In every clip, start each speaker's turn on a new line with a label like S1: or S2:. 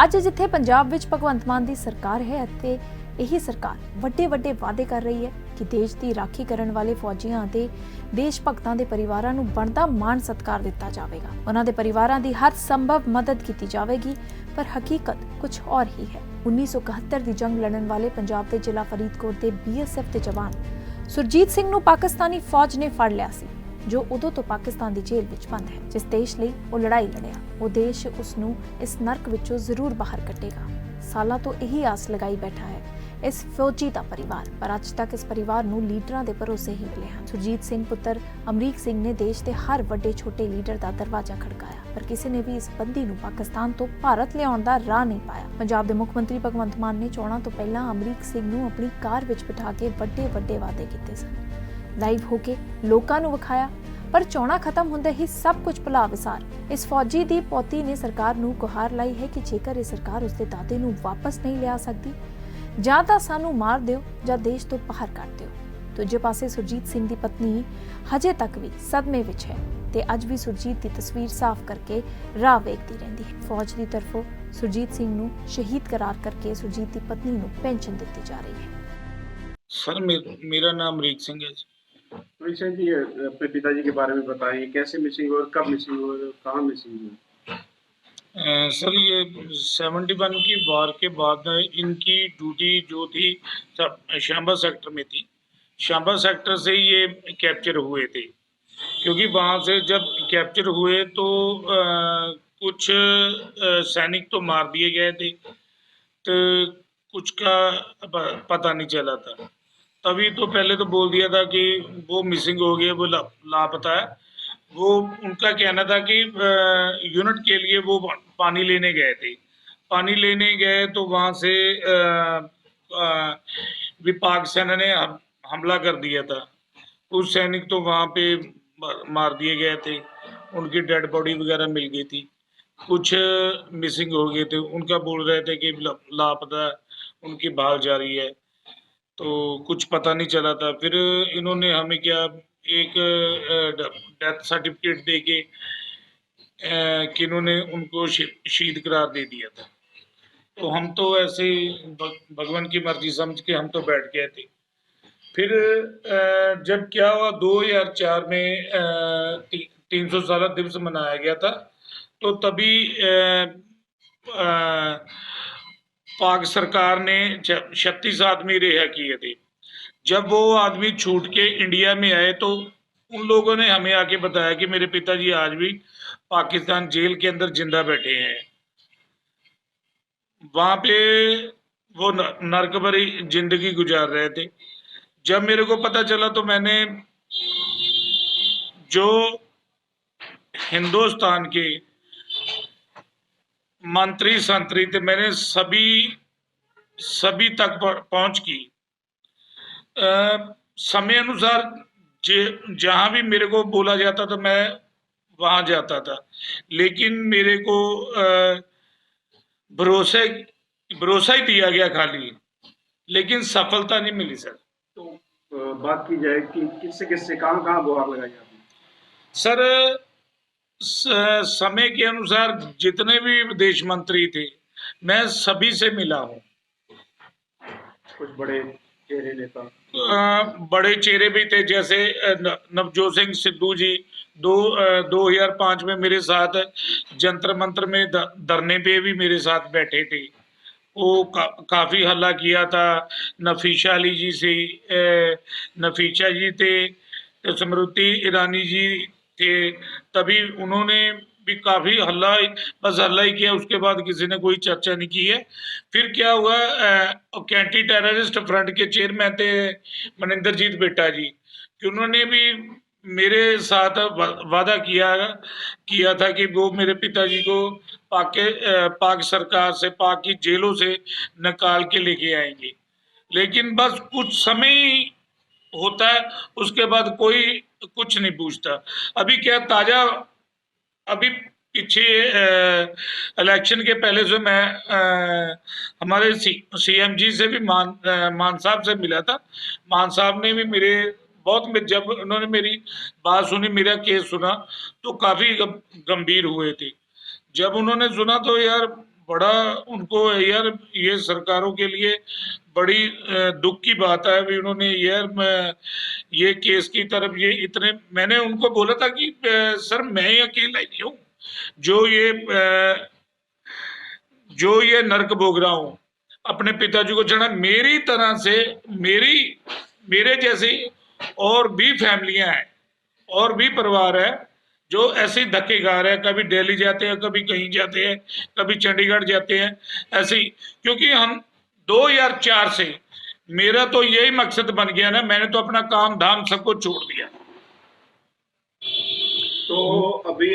S1: ਅੱਜ ਜਿੱਥੇ ਪੰਜਾਬ ਵਿੱਚ ਭਗਵੰਤ ਮਾਨ ਦੀ ਸਰਕਾਰ ਹੈ ਅਤੇ ਇਹੀ ਸਰਕਾਰ ਵੱਡੇ ਵਾਅਦੇ ਕਰ ਰਹੀ ਹੈ ਕਿ ਦੇਸ਼ ਦੀ ਰਾਖੀ ਕਰਨ ਵਾਲੇ ਫੌਜੀਆਂ ਅਤੇ ਦੇਸ਼ ਭਗਤਾਂ ਦੇ ਪਰਿਵਾਰਾਂ ਨੂੰ ਬਣਦਾ ਮਾਣ ਸਤਿਕਾਰ ਦਿੱਤਾ ਜਾਵੇਗਾ। ਉਹਨਾਂ ਦੇ ਪਰਿਵਾਰਾਂ ਦੀ ਹਰ ਸੰਭਵ ਮਦਦ ਕੀਤੀ ਜਾਵੇਗੀ, ਪਰ ਹਕੀਕਤ ਕੁਝ और ही है। 1971 ਦੀ ਜੰਗ ਲੜਨ ਵਾਲੇ ਪੰਜਾਬ ਦੇ ਜ਼ਿਲ੍ਹਾ ਫਰੀਦਕੋਟ ਦੇ BSF ਦੇ ਜਵਾਨ ਸੁਰਜੀਤ ਸਿੰਘ ਨੂੰ ਪਾਕਿਸਤਾਨੀ ਫੌਜ ਨੇ ਫੜ ਲਿਆ ਸੀ, जो उदों तो पाकिस्तान की जेल विच बंद है। जिस देश लई वो लड़ाई लड़िया, वो देश उसनू इस नरक विचों जरूर बाहर कटेगा। सालां तो यही आस लगाई बैठा है इस फौजी का परिवार, पर अज तक इस परिवार नू लीडरां दे भरोसे ही मिले हैं। सुरजीत सिंह पुत्र अमरीक सिंह ने देश के हर वड्डे छोटे लीडर का दरवाजा खड़काया, पर किसी ने भी इस बंदी नू पाकिस्तान तो भारत लियाउण दा राह नहीं पाया। पंजाब दे मुख मंत्री भगवंत मान ने चोणां तो पहलां अमरीक सिंह नू अपनी कार विच बिठा के वड्डे वादे कीते सन, लाइव होके लोकां नू विखाया, पर चोणा खत्म होंदे ही सब कुछ भुला विसार इस फौजी दी पोती ने सरकार नू गुहार लाई है कि जेकर इह सरकार उसदे दादे नू वापस नहीं लिया सकती, जां तां सानू मार दिओ जां देश तो बाहर कढ दिओ। दूजे पासे सुरजीत सिंह दी पत्नी हजे तक भी सदमे विच है ते अज भी सुरजीत दी तस्वीर साफ करके राह वेखदी रहिंदी है। फौज दी तरफों सुरजीत सिंह नू शहीद करार करके सुरजीत दी पत्नी नू पेंशन दित्ती जा रही है।
S2: सर मेरा नाम अमरीक सिंह है जी।
S3: अमरीक जी, अपने पिताजी के बारे में बताइए, कैसे मिसिंग हुए, कब मिसिंग हुए, कहाँ मिसिंग हुए?
S2: सर ये 71 की वार के बाद इनकी ड्यूटी जो थी शांबा सेक्टर में थी। शांबा सेक्टर से ही ये कैप्चर हुए थे, क्योंकि वहाँ से जब कैप्चर हुए तो कुछ सैनिक तो मार दिए गए थे, तो कुछ का पता नहीं चला था। तभी तो पहले तो बोल दिया था कि वो मिसिंग हो गया, वो लापता है। वो उनका कहना था कि यूनिट के लिए वो पानी लेने गए थे। पानी लेने गए तो वहाँ से पाक सेना ने हमला कर दिया था। कुछ सैनिक तो वहाँ पे मार दिए गए थे, उनकी डेड बॉडी वगैरह मिल गई थी। कुछ मिसिंग हो गए थे, उनका बोल रहे थे कि लापता, उनकी भाल जारी है, तो कुछ पता नहीं चला था। फिर इन्होंने हमें क्या एक डेथ सर्टिफिकेट दे के कि इन्होंने उनको शहीद करार दे दिया था। तो हम तो ऐसे ही भगवान की मर्जी समझ के हम तो बैठ गए थे। फिर जब क्या हुआ 2004 में 300 साल दिवस मनाया गया था, तो तभी पाक सरकार ने 36 आदमी रिहा किए थे। जब वो आदमी छूट के इंडिया में आए तो उन लोगों ने हमें आके बताया कि मेरे पिताजी आज भी पाकिस्तान जेल के अंदर जिंदा बैठे हैं। वहां पे वो नरक भरी जिंदगी गुजार रहे थे। जब मेरे को पता चला तो मैंने जो हिंदुस्तान के मंत्री संतरी थे, मैंने सभी तक पहुंच की। समय अनुसार जहां भी मेरे को बोला जाता था मैं वहां जाता था, लेकिन मेरे को भरोसा ही दिया गया खाली, लेकिन सफलता नहीं मिली सर।
S3: तो बात की जाए कि किससे कहाँ गुहार लगाई आपने?
S2: सर समय के अनुसार जितने भी विदेश मंत्री थे मैं सभी से मिला हूँ।
S3: कुछ बड़े चेहरे नेता,
S2: बड़े चेहरे भी थे, जैसे नवजोत सिंह सिद्धू जी 2005 में मेरे साथ जंतर मंत्र में धरने पे भी मेरे साथ बैठे थे। वो काफ़ी हल्ला किया था। नफीशा अली जी से नफीशा जी थे, स्मृति ईरानी जी थे, तभी उन्होंने भी काफ़ी हल्ला ही किया। उसके बाद किसी ने कोई चर्चा नहीं की है। फिर क्या हुआ, एंटी टेररिस्ट फ्रंट के चेयरमैन थे मनिंदरजीत बिट्टा जी, कि उन्होंने भी मेरे साथ वादा किया था कि वो मेरे पिताजी को पाक सरकार से, पाक की जेलों से निकाल के लेके आएंगे। लेकिन बस कुछ समय ही होता है, उसके बाद कोई कुछ नहीं पूछता। अभी क्या ताज़ा, अभी पीछे इलेक्शन के पहले से मैं हमारे CM जी से भी मान साहब से मिला था। मान साहब ने भी मेरे जब उन्होंने मेरी बात सुनी, मेरा केस सुना, तो काफ़ी गंभीर हुए थे। जब उन्होंने सुना तो यार बड़ा उनको यार ये सरकारों के लिए बड़ी दुख की बात है। अभी उन्होंने यार ये केस की तरफ ये इतने, मैंने उनको बोला था कि सर मैं ही अकेला ही नहीं हूँ जो ये नर्क भोग रहा हूँ। अपने पिताजी को चढ़ा, मेरी तरह से मेरे जैसी और भी फैमिलियां हैं और भी परिवार है जो ऐसे ही धक्के खा रहे हैं। कभी दिल्ली जाते हैं, कभी कहीं जाते हैं, कभी चंडीगढ़ जाते हैं, ऐसे ही। क्योंकि हम 2004 से मेरा तो यही मकसद बन गया ना, मैंने तो अपना काम धाम सबको छोड़ दिया।
S3: तो अभी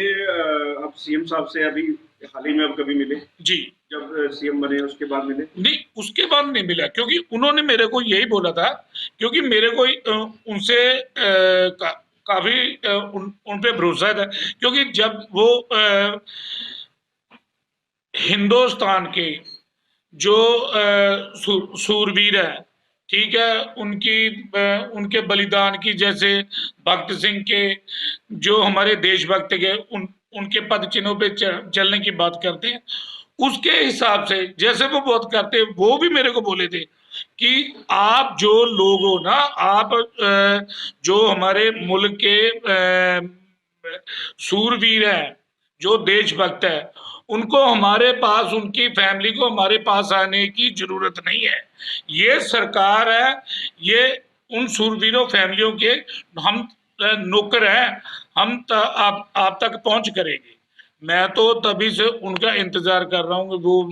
S3: अब सीएम साहब से अभी हाल ही में अब कभी मिले?
S2: जी,
S3: जब सीएम बने उसके बाद मिले?
S2: नहीं उसके बाद नहीं मिला, क्योंकि उन्होंने मेरे को यही बोला था, क्योंकि मेरे को उनसे काफी उन पे भरोसा था। क्योंकि जब वो हिंदुस्तान के जो सूरवीर है, ठीक है, उनके बलिदान की, जैसे भगत सिंह के, जो हमारे देशभक्त के, उनके पद चिन्हों पे चलने की बात करते हैं, उसके हिसाब से जैसे वो बहुत करते हैं, वो भी मेरे को बोले थे कि आप जो लोग हो ना, आप जो हमारे मुल्क के सूरवीर हैं, जो देशभक्त है, उनको हमारे पास, उनकी फैमिली को हमारे पास आने की जरूरत नहीं है। ये सरकार है, ये उन सूरवीरों फैमिलियों के हम नौकर हैं, हम आप तक पहुंच करेंगे। मैं तो तभी से उनका इंतजार कर रहा हूँ कि वो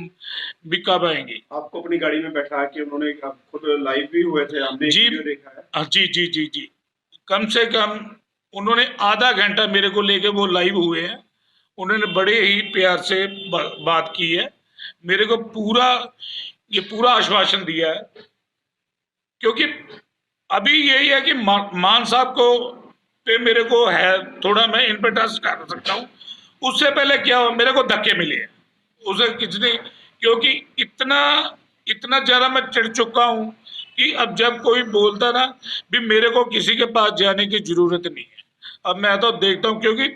S2: भी कब आएंगे।
S3: आपको अपनी गाड़ी में बैठा के उन्होंने, आप खुद लाइव भी हुए थे, हमने एक
S2: जी,
S3: वीडियो देखा है।
S2: जी जी जी जी, कम से कम उन्होंने आधा घंटा मेरे को लेके वो लाइव हुए हैं। उन्होंने बड़े ही प्यार से बात की है, मेरे को पूरा आश्वासन दिया है। क्योंकि अभी यही है कि मान साहब को पे मेरे को है थोड़ा, मैं इन पे ट्रस्ट कर सकता हूँ। उससे पहले क्या हुआ, मेरे को धक्के मिले हैं उसे किसने, क्योंकि इतना ज्यादा मैं चिढ़ चुका हूँ कि अब जब कोई बोलता ना भी, मेरे को किसी के पास जाने की जरूरत नहीं है। अब मैं तो देखता हूँ, क्योंकि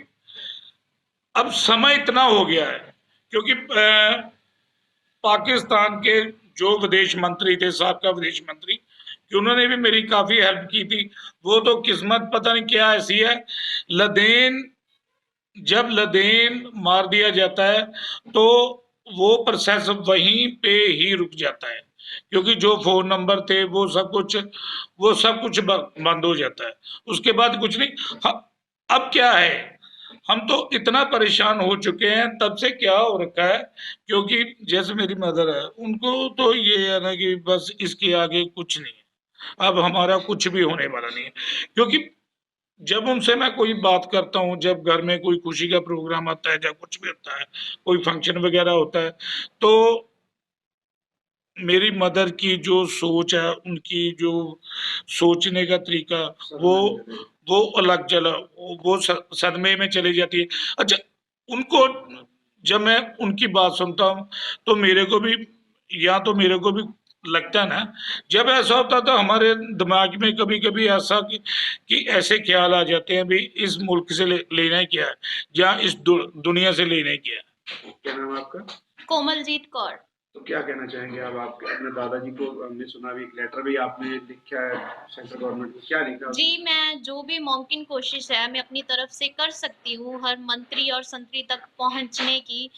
S2: अब समय इतना हो गया है। क्योंकि पाकिस्तान के जो विदेश मंत्री थे, साबका विदेश मंत्री, कि उन्होंने भी मेरी काफी हेल्प की थी। वो तो किस्मत पता नहीं क्या ऐसी है, जब लदेन मार दिया जाता है तो वो प्रोसेस वहीं पे ही रुक जाता है। क्योंकि जो फोन नंबर थे वो सब कुछ बंद हो जाता है, उसके बाद कुछ नहीं। अब क्या है, हम तो इतना परेशान हो चुके हैं, तब से क्या हो रखा है। क्योंकि जैसे मेरी मदर है, उनको तो ये है ना कि बस इसके आगे कुछ नहीं है, अब हमारा कुछ भी होने वाला नहीं है। क्योंकि जब उनसे मैं कोई बात करता हूँ, जब घर में कोई खुशी का प्रोग्राम आता है, जब कुछ भी होता है, कोई फंक्शन वगैरह होता है, तो मेरी मदर की जो सोच है, उनकी जो सोचने का तरीका, वो अलग चला, वो सदमे में चली जाती है। अच्छा, उनको जब मैं उनकी बात सुनता हूँ तो मेरे को भी लगता है ना, जब ऐसा होता तो हमारे दिमाग में कभी कभी ऐसा कि ऐसे ख्याल आ जाते हैं भी, इस मुल्क से लेना ही क्या है, या इस दुनिया से लेना ही क्या है।
S3: क्या नाम है आपका?
S4: कोमलजीत कौर।
S3: तो क्या कहना चाहेंगे अब आप अपने दादाजी को? हमने सुना भी एक लेटर भी आपने लिखा है सेंट्रल गवर्नमेंट को, क्या लिखा?
S4: जी, मैं जो भी मुमकिन कोशिश है मैं अपनी तरफ से कर सकती हूँ हर मंत्री और संतरी तक पहुँचने की।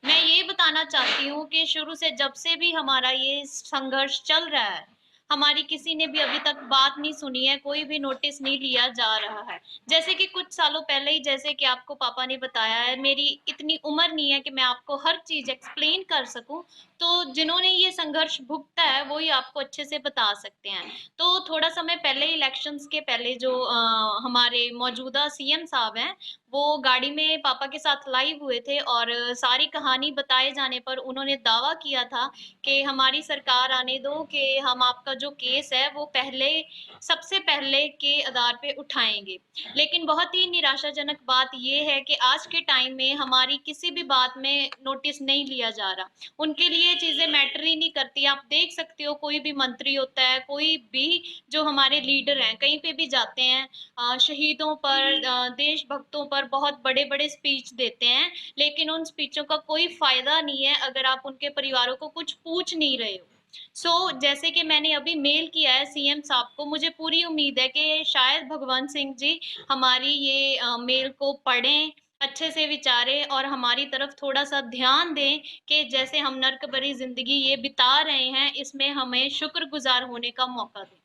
S4: मैं ये बताना चाहती हूँ कि शुरू से, जब से भी हमारा ये संघर्ष चल रहा है, हमारी किसी ने भी अभी तक बात नहीं सुनी है, कोई भी नोटिस नहीं लिया जा रहा है। जैसे कि कुछ सालों पहले ही, जैसे कि आपको पापा ने बताया है, मेरी इतनी उम्र नहीं है कि मैं आपको हर चीज़ एक्सप्लेन कर सकूँ, तो जिन्होंने ये संघर्ष भुगता है वो ही आपको अच्छे से बता सकते हैं। तो थोड़ा समय पहले, इलेक्शंस के पहले, जो हमारे मौजूदा सीएम साहब हैं, वो गाड़ी में पापा के साथ लाइव हुए थे और सारी कहानी बताए जाने पर उन्होंने दावा किया था कि हमारी सरकार आने दो, कि हम आपका जो केस है वो सबसे पहले के आधार पे उठाएंगे। लेकिन बहुत ही निराशाजनक बात ये है कि आज के टाइम में हमारी किसी भी बात में नोटिस नहीं लिया जा रहा। उनके लिए ये चीजें मैटर ही नहीं करती। आप देख सकते हो कोई भी मंत्री होता है, कोई भी जो हमारे लीडर हैं, कहीं पे भी जाते हैं, शहीदों पर, देशभक्तों पर बहुत बड़े बड़े स्पीच देते हैं, लेकिन उन स्पीचों का कोई फायदा नहीं है अगर आप उनके परिवारों को कुछ पूछ नहीं रहे हो। जैसे कि मैंने अभी मेल किया है सीएम साहब को, मुझे पूरी उम्मीद है कि शायद भगवंत सिंह जी हमारी ये मेल को पढ़ें, अच्छे से विचारें और हमारी तरफ थोड़ा सा ध्यान दें कि जैसे हम नर्क भरी जिंदगी ये बिता रहे हैं, इसमें हमें शुक्रगुजार होने का मौका दें।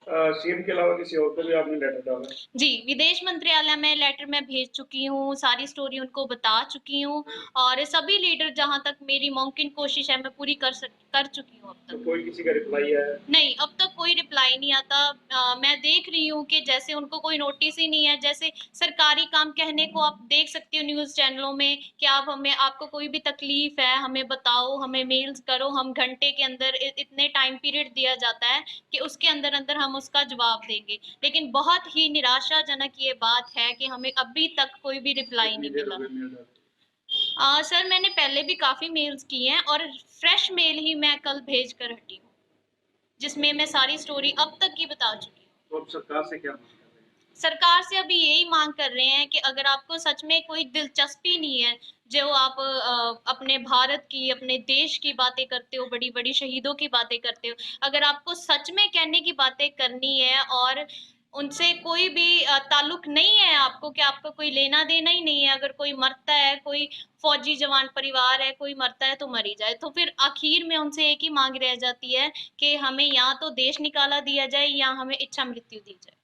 S3: सीएम के अलावा किसी और को भी आपने लेटर डाला है?
S4: जी, विदेश मंत्रालय में लेटर मैं भेज चुकी हूँ, सारी स्टोरी उनको बता चुकी हूँ, और सभी लीडर जहाँ तक मेरी मुमकिन कोशिश है मैं पूरी कर चुकी हूँ अब
S3: तो
S4: तक।
S3: कोई किसी का रिप्लाई है?
S4: नहीं, अब तक कोई रिप्लाई नहीं आता। मैं देख रही हूँ कि जैसे उनको कोई नोटिस ही नहीं है। जैसे सरकारी काम कहने को आप देख सकते हो न्यूज़ चैनलों में कि आपको कोई भी तकलीफ है, हमें बताओ, हमें मेल्स करो, हम घंटे के अंदर इतने टाइम पीरियड दिया जाता है कि उसके अंदर अंदर हम उसका जवाब देंगे। लेकिन बहुत ही निराशाजनक ये बात है कि हमें अभी तक कोई भी रिप्लाई नहीं
S3: कितनी देर
S4: मिला।
S3: हो गई मेल डाले?
S4: सर, मैंने पहले भी काफ़ी मेल्स की हैं और फ्रेश मेल ही मैं कल भेज कर हटी हूँ, जिसमें मैं सारी स्टोरी अब तक की बता चुकी हूँ।
S3: तो अब सरकार से क्या मांग कर रहे हैं?
S4: सरकार से अभी यही मांग कर रहे हैं कि अगर आपको सच में कोई दिलचस्पी नहीं है, जो आप अपने भारत की, अपने देश की बातें करते हो, बड़ी बड़ी शहीदों की बातें करते हो, अगर आपको सच में कहने की बातें करनी है और उनसे कोई भी ताल्लुक नहीं है आपको, कि आपका कोई लेना देना ही नहीं है, अगर कोई मरता है, कोई फौजी जवान परिवार है, कोई मरता है तो मरी जाए, तो फिर आखिर में उनसे एक ही मांग रह जाती है कि हमें या तो देश निकाला दिया जाए या हमें इच्छा मृत्यु दी जाए।